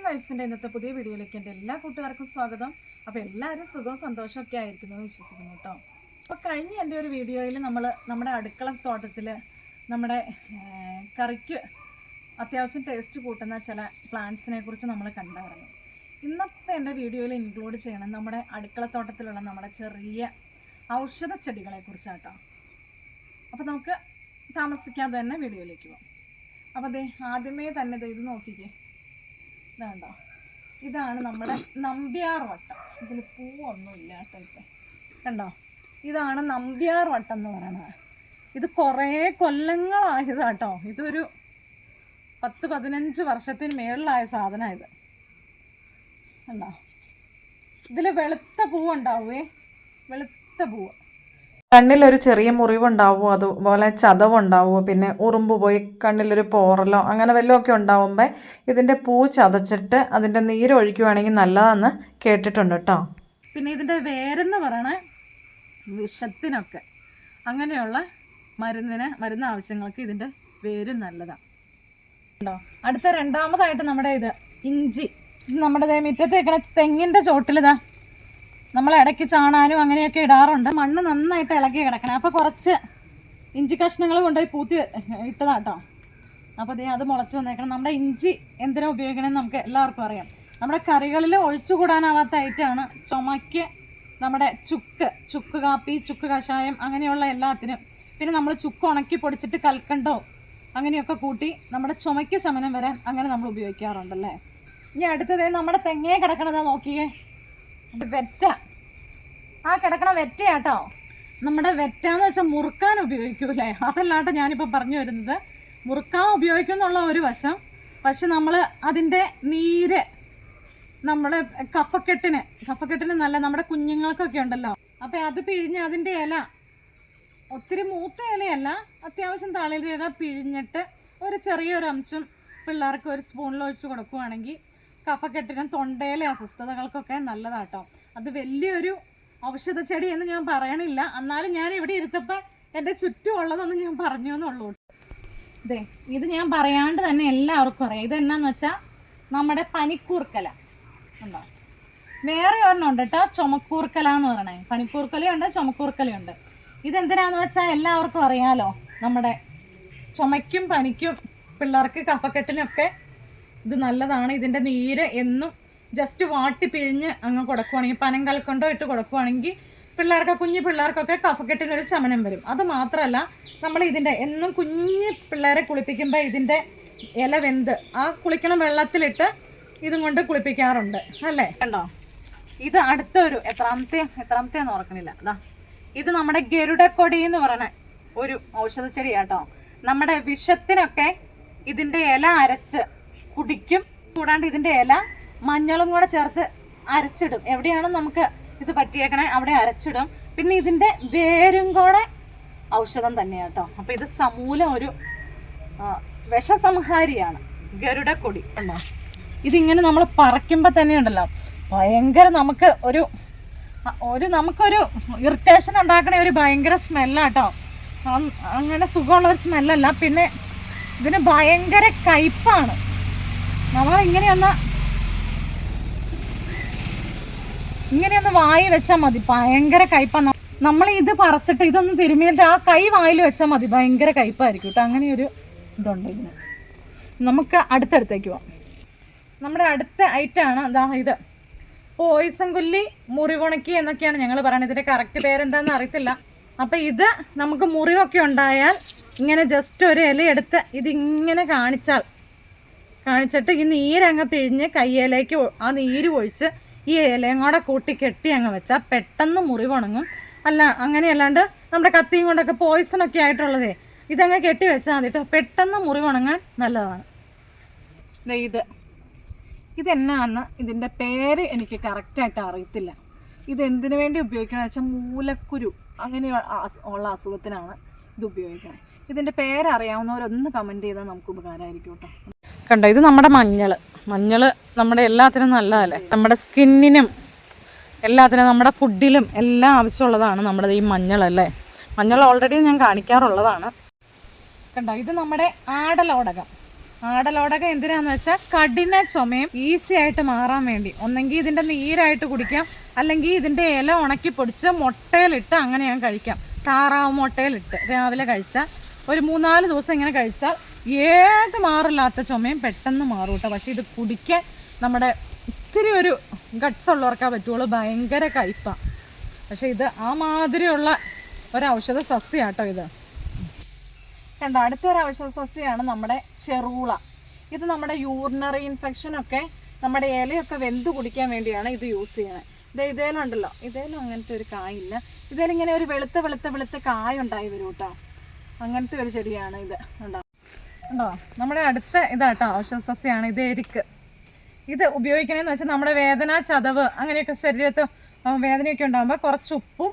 വൈബ്സിൻ്റെ ഇന്നത്തെ പുതിയ വീഡിയോയിലേക്ക് എൻ്റെ എല്ലാ കൂട്ടുകാർക്കും സ്വാഗതം. അപ്പോൾ എല്ലാവരും സുഖവും സന്തോഷമൊക്കെ ആയിരിക്കുന്നു വിശ്വസിക്കുന്നു കേട്ടോ. അപ്പോൾ കഴിഞ്ഞ എൻ്റെ ഒരു വീഡിയോയിൽ നമ്മുടെ അടുക്കള തോട്ടത്തിൽ നമ്മുടെ കറിക്ക് അത്യാവശ്യം ടേസ്റ്റ് കൂട്ടുന്ന ചില പ്ലാന്റ്സിനെ കുറിച്ച് നമ്മൾ കണ്ടായിരുന്നു. ഇന്നത്തെ എൻ്റെ വീഡിയോയിൽ ഇൻക്ലൂഡ് ചെയ്യണം നമ്മുടെ അടുക്കളത്തോട്ടത്തിലുള്ള നമ്മുടെ ചെറിയ ഔഷധ ചെടികളെ കുറിച്ചാട്ടോ. അപ്പോൾ നമുക്ക് താമസിക്കാതെ തന്നെ വീഡിയോയിലേക്ക് പോകാം. അപ്പോൾ ദേ ആദ്യമേ തന്നെ ഇത് നോക്കിക്കേ, ഇതാണ്ടോ, ഇതാണ് നമ്മുടെ നമ്പ്യാർ വട്ടം. ഇതിൽ പൂവൊന്നുമില്ല കേട്ടോ ഇപ്പം, കണ്ടോ, ഇതാണ് നമ്പ്യാർ വട്ടം എന്ന് പറയുന്നത്. ഇത് കുറേ കൊല്ലങ്ങളായതാട്ടോ. ഇതൊരു 10-15 വർഷത്തിന് മേളിലായ സാധനം ഇത്. കണ്ടോ, ഇതിൽ വെളുത്ത പൂവുണ്ടാവുമേ, വെളുത്ത പൂവ്. കണ്ണിലൊരു ചെറിയ മുറിവുണ്ടാവുമോ, അതുപോലെ ചതവുണ്ടാവുമോ, പിന്നെ ഉറുമ്പ് പോയി കണ്ണിലൊരു പോറലോ അങ്ങനെ വല്ലതുമൊക്കെ ഉണ്ടാവുമ്പോൾ ഇതിൻ്റെ പൂ ചതച്ചിട്ട് അതിൻ്റെ നീര് ഒഴിക്കുകയാണെങ്കിൽ നല്ലതാണെന്ന് കേട്ടിട്ടുണ്ട് കേട്ടോ. പിന്നെ ഇതിൻ്റെ വേരെന്ന് പറയണേ വിഷത്തിനൊക്കെ അങ്ങനെയുള്ള മരുന്ന് ആവശ്യങ്ങൾക്ക് ഇതിൻ്റെ വേര് നല്ലതാണ് കേട്ടോ. അടുത്ത രണ്ടാമതായിട്ട് നമ്മുടെ ഇത് ഇഞ്ചി. ഇത് നമ്മുടെ മുറ്റത്ത് വെക്കണ തെങ്ങിൻ്റെ ചോട്ടിലിതാ നമ്മൾ ഇടയ്ക്ക് ചാണാനും അങ്ങനെയൊക്കെ ഇടാറുണ്ട്. മണ്ണ് നന്നായിട്ട് ഇളക്കി കിടക്കണം. അപ്പോൾ കുറച്ച് ഇഞ്ചി കഷ്ണങ്ങൾ കൊണ്ടുപോയി പൂത്തി ഇട്ടതാട്ടോ. അപ്പോൾ അത് മുളച്ച് വന്നേക്കണം. നമ്മുടെ ഇഞ്ചി എന്തിനാ ഉപയോഗിക്കണമെന്ന് നമുക്ക് എല്ലാവർക്കും അറിയാം. നമ്മുടെ കറികളിൽ ഒഴിച്ചുകൂടാനാവാത്ത ഐറ്റമാണ്. ചുമയ്ക്ക് നമ്മുടെ ചുക്ക് കാപ്പി, ചുക്ക് കഷായം അങ്ങനെയുള്ള എല്ലാത്തിനും. പിന്നെ നമ്മൾ ചുക്ക് ഉണക്കി പൊടിച്ചിട്ട് കൽക്കണ്ടോ അങ്ങനെയൊക്കെ കൂട്ടി നമ്മുടെ ചുമയ്ക്ക് ശമനം വരാൻ അങ്ങനെ നമ്മൾ ഉപയോഗിക്കാറുണ്ടല്ലേ. ഇനി അടുത്തത് നമ്മുടെ തെങ്ങേ കിടക്കണതാ നോക്കിയേ, വെറ്റ. ആ കിടക്കണ വെറ്റയാട്ടോ. നമ്മുടെ വെറ്റാന്ന് വെച്ചാൽ മുറുക്കാൻ ഉപയോഗിക്കൂലേ, അതല്ലാണ്ട് ഞാനിപ്പോൾ പറഞ്ഞു വരുന്നത്. മുറുക്കാൻ ഉപയോഗിക്കും എന്നുള്ള ഒരു വശം. പക്ഷെ നമ്മൾ അതിൻ്റെ നീര് നമ്മുടെ കഫക്കെട്ടിന് നല്ല, നമ്മുടെ കുഞ്ഞുങ്ങൾക്കൊക്കെ ഉണ്ടല്ലോ, അപ്പം അത് പിഴിഞ്ഞ് അതിൻ്റെ ഇല, ഒത്തിരി മൂത്ത ഇലയല്ല, അത്യാവശ്യം തളിരില ഇല പിഴിഞ്ഞിട്ട് ഒരു ചെറിയൊരു അംശം പിള്ളേർക്ക് ഒരു സ്പൂണിൽ ഒഴിച്ച് കൊടുക്കുകയാണെങ്കിൽ കഫക്കെട്ടിനും തൊണ്ടയിലെ അസ്വസ്ഥതകൾക്കൊക്കെ നല്ലതാട്ടോ. അത് വലിയൊരു ഔഷധ ചെടി എന്ന് ഞാൻ പറയണില്ല, എന്നാലും ഞാൻ ഇവിടെ ഇരുത്തപ്പോൾ എൻ്റെ ചുറ്റുമുള്ളതൊന്ന് ഞാൻ പറഞ്ഞു എന്നുള്ളൂ. ഇത് ഞാൻ പറയാണ്ട് തന്നെ എല്ലാവർക്കും അറിയാം. ഇതെന്നാന്ന് വെച്ചാൽ നമ്മുടെ പനിക്കൂർക്കല ഉണ്ടോ. വേറെ ഒരെണ്ണമുണ്ട് കേട്ടോ, ചുമക്കൂർക്കല എന്ന് പറയണേ. പനിക്കൂർക്കലയുണ്ട്, ചുമക്കൂർക്കലയുണ്ട്. ഇതെന്തിനാന്ന് വെച്ചാൽ എല്ലാവർക്കും അറിയാലോ, നമ്മുടെ ചുമയ്ക്കും പനിക്കും പിള്ളേർക്ക് കഫക്കെട്ടിനൊക്കെ ഇത് നല്ലതാണ്. ഇതിൻ്റെ നീര് എന്നും ജസ്റ്റ് വാട്ടി പിഴിഞ്ഞ് അങ്ങ് കൊടുക്കുവാണെങ്കിൽ, പനം കൽക്കൊണ്ടോ ഇട്ട് കൊടുക്കുവാണെങ്കിൽ കുഞ്ഞു പിള്ളേർക്കൊക്കെ കഫക്കെട്ടിനൊരു ശമനം വരും. അത് മാത്രമല്ല, നമ്മൾ ഇതിൻ്റെ എന്നും കുഞ്ഞു പിള്ളേരെ കുളിപ്പിക്കുമ്പോൾ ഇതിൻ്റെ ഇല വെന്ത് ആ കുളിക്കണ വെള്ളത്തിലിട്ട് ഇതും കൊണ്ട് കുളിപ്പിക്കാറുണ്ട് അല്ലേ. കണ്ടോ, ഇത് അടുത്തൊരു എത്രാമത്തെയെന്ന് ഓർക്കണില്ല. അതാ, ഇത് നമ്മുടെ ഗരുഡക്കൊടി എന്ന് പറയണ ഒരു ഔഷധ ചെടിയാട്ടോ. നമ്മുടെ വിഷത്തിനൊക്കെ ഇതിൻ്റെ ഇല അരച്ച് കുടിക്കും. കൂടാണ്ട് ഇതിൻ്റെ ഇല മഞ്ഞളും കൂടെ ചേർത്ത് അരച്ചിടും. എവിടെയാണ് നമുക്ക് ഇത് പറ്റിയേക്കണേ അവിടെ അരച്ചിടും. പിന്നെ ഇതിൻ്റെ വേരും കൂടെ ഔഷധം തന്നെയാണ് കേട്ടോ. അപ്പോൾ ഇത് സമൂലം ഒരു വിഷസംഹാരിയാണ് ഗരുഡക്കൊടി. ഉണ്ടോ, ഇതിങ്ങനെ നമ്മൾ പറിക്കുമ്പോൾ തന്നെ ഉണ്ടല്ലോ, ഭയങ്കര നമുക്കൊരു ഇറിറ്റേഷൻ ഉണ്ടാക്കണ ഒരു ഭയങ്കര സ്മെല്ലാട്ടോ. അങ്ങനെ സുഖമുള്ളൊരു സ്മെല്ലല്ല. പിന്നെ ഇതിന് ഭയങ്കര കയ്പ്പാണ്. നമ്മൾ ഇങ്ങനെയൊന്ന് വായി വെച്ചാൽ മതി, ഭയങ്കര കയ്പാണ്. നമ്മൾ ഇത് പറിച്ചിട്ട് ഇതൊന്ന് തിരുമിയിട്ട് ആ കൈ വായിൽ വെച്ചാൽ മതി, ഭയങ്കര കയ്പായിരിക്കും കേട്ടോ. അങ്ങനെയൊരു ഇതുണ്ട് ഇതിന്. നമുക്ക് അടുത്തടുത്തേക്ക് പോവാം. നമ്മുടെ അടുത്ത ഐറ്റമാണ് അതാ ഇത്, പോയിസൺ കൊല്ലി, മുറിവുണക്കി എന്നൊക്കെയാണ് ഞങ്ങൾ പറയുന്നത്. ഇതിൻ്റെ കറക്റ്റ് പേരെന്താണെന്ന് അറിയത്തില്ല. അപ്പം ഇത് നമുക്ക് മുറിവൊക്കെ ഉണ്ടായാൽ ഇങ്ങനെ ജസ്റ്റ് ഒരു ഇല എടുത്ത് ഇതിങ്ങനെ കാണിച്ചിട്ട് ഈ നീരങ്ങ് പിഴിഞ്ഞ് കയ്യിലേക്ക് ആ നീര് ഒഴിച്ച് ഈ ഇലയും കൂടെ കൂട്ടി കെട്ടി അങ്ങ് വെച്ചാൽ പെട്ടെന്ന് മുറിവുണങ്ങും. അങ്ങനെയല്ലാണ്ട് നമ്മുടെ കത്തിയും കൊണ്ടൊക്കെ പോയിസണൊക്കെ ആയിട്ടുള്ളതേ ഇതങ്ങ് കെട്ടി വെച്ചാൽ മതി കേട്ടോ, പെട്ടെന്ന് മുറിവുണങ്ങാൻ നല്ലതാണ്. ഇതെന്നാന്ന് ഇതിൻ്റെ പേര് എനിക്ക് കറക്റ്റായിട്ട് അറിയത്തില്ല. ഇതെന്തിനു വേണ്ടി ഉപയോഗിക്കണമെന്ന് വെച്ചാൽ മൂലക്കുരു അങ്ങനെ ഉള്ള അസുഖത്തിനാണ് ഇത് ഉപയോഗിക്കുന്നത്. ഇതിൻ്റെ പേരറിയാവുന്നവരൊന്ന് കമൻറ്റ് ചെയ്താൽ നമുക്ക് ഉപകാരമായിരിക്കും കേട്ടോ. കണ്ടോ, ഇത് നമ്മുടെ മഞ്ഞൾ നമ്മുടെ എല്ലാത്തിനും നല്ലതല്ലേ. നമ്മുടെ സ്കിന്നിനും എല്ലാത്തിനും, നമ്മുടെ ഫുഡിലും എല്ലാം ആവശ്യമുള്ളതാണ് നമ്മുടെ ഈ മഞ്ഞളല്ലേ. മഞ്ഞൾ ഓൾറെഡി ഞാൻ കാണിക്കാറുള്ളതാണ്. കണ്ടോ, ഇത് നമ്മുടെ ആടലോടകം. ആടലോടകം എന്തിനാന്ന് വെച്ചാൽ കഠിന ചുമയും ഈസി ആയിട്ട് മാറാൻ വേണ്ടി. ഒന്നെങ്കിൽ ഇതിൻ്റെ നീരായിട്ട് കുടിക്കാം, അല്ലെങ്കിൽ ഇതിൻ്റെ ഇല ഉണക്കി പൊടിച്ച് മുട്ടയിലിട്ട് അങ്ങനെ ഞാൻ കഴിക്കാം. താറാവ് മുട്ടയിലിട്ട് രാവിലെ കഴിച്ചാൽ ഒരു 3-4 ദിവസം ഇങ്ങനെ കഴിച്ചാൽ ഏത് മാറില്ലാത്ത ചുമയും പെട്ടെന്ന് മാറും കേട്ടോ. പക്ഷേ ഇത് കുടിക്കാൻ നമ്മുടെ ഇത്തിരി ഒരു ഗട്ട്സ് ഉള്ളവർക്കേ പറ്റുള്ളൂ. ഭയങ്കര കയ്പാണ്. പക്ഷേ ഇത് ആ മാതിരിയുള്ള ഒരു ഔഷധ സസ്യമാട്ടോ ഇത്. കണ്ടോ, അടുത്തൊരു ഔഷധ സസ്യമാണ് നമ്മുടെ ചെറുള. ഇത് നമ്മുടെ യൂറിനറി ഇൻഫെക്ഷനൊക്കെ നമ്മുടെ ഇലയൊക്കെ വെന്ത് കുടിക്കാൻ വേണ്ടിയാണ് ഇത് യൂസ് ചെയ്യണത്. ഇതേലുണ്ടല്ലോ, ഇതേലും അങ്ങനത്തെ ഒരു കായില്ല. ഇതേലിങ്ങനെ ഒരു വെളുത്ത കായ ഉണ്ടായി വരും കേട്ടോ. അങ്ങനത്തെ ഒരു ചെടിയാണ് ഇത്. ഉണ്ടോ നമ്മുടെ അടുത്ത ഇതാട്ടോ ഔഷധ സസ്യമാണ് ഇത് എരിക്ക്. ഇത് ഉപയോഗിക്കണമെന്ന് വെച്ചാൽ നമ്മുടെ വേദന, ചതവ് അങ്ങനെയൊക്കെ ശരീരത്ത് വേദനയൊക്കെ ഉണ്ടാകുമ്പോൾ കുറച്ച് ഉപ്പും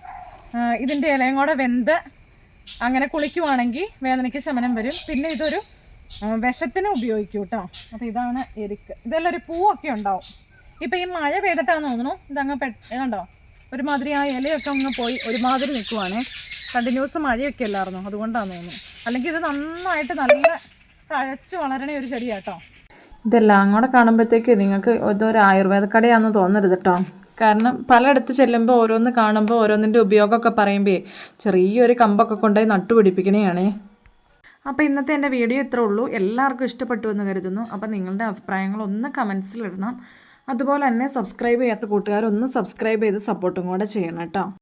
ഇതിൻ്റെ ഇലയും കൂടെ വെന്ത് അങ്ങനെ കുളിക്കുവാണെങ്കിൽ വേദനയ്ക്ക് ശമനം വരും. പിന്നെ ഇതൊരു വിഷത്തിന് ഉപയോഗിക്കും കേട്ടോ. അപ്പോൾ ഇതാണ് എരിക്ക്. ഇതെല്ലാം ഒരു പൂവൊക്കെ ഉണ്ടാവും. ഇപ്പം ഈ മഴ പെയ്തിട്ടാന്ന് തോന്നുന്നു ഇതങ്ങ് കണ്ടോ ഒരുമാതിരി ആ ഇലയൊക്കെ അങ്ങ് പോയി ഒരുമാതിരി നിൽക്കുവാണേ. കണ്ടിന്യൂസ് മഴയൊക്കെ അല്ലായിരുന്നു, അതുകൊണ്ടാണെന്ന് തോന്നുന്നു. അല്ലെങ്കിൽ ഇത് നന്നായിട്ട് നല്ല തഴച്ച് വളരണ ഒരു ചെടിയാട്ടോ. ഇതെല്ലാം കൂടെ കാണുമ്പോഴത്തേക്ക് നിങ്ങൾക്ക് ഇതൊരു ആയുർവേദ കടയാണെന്ന് തോന്നരുത് കേട്ടോ. കാരണം പലയിടത്ത് ചെല്ലുമ്പോൾ ഓരോന്ന് കാണുമ്പോൾ ഓരോന്നിൻ്റെ ഉപയോഗമൊക്കെ പറയുമ്പോൾ ചെറിയൊരു കമ്പൊക്കെ കൊണ്ടുപോയി നട്ടുപിടിപ്പിക്കണേ. അപ്പോൾ ഇന്നത്തെ എൻ്റെ വീഡിയോ ഇത്രേ ഉള്ളൂ. എല്ലാവർക്കും ഇഷ്ടപ്പെട്ടു എന്ന് കരുതുന്നു. അപ്പോൾ നിങ്ങളുടെ അഭിപ്രായങ്ങളൊന്ന് കമൻസിലിടണം. അതുപോലെ തന്നെ സബ്സ്ക്രൈബ് ചെയ്യാത്ത കൂട്ടുകാരൊന്ന് സബ്സ്ക്രൈബ് ചെയ്ത് സപ്പോർട്ടും കൂടെ ചെയ്യണം കേട്ടോ.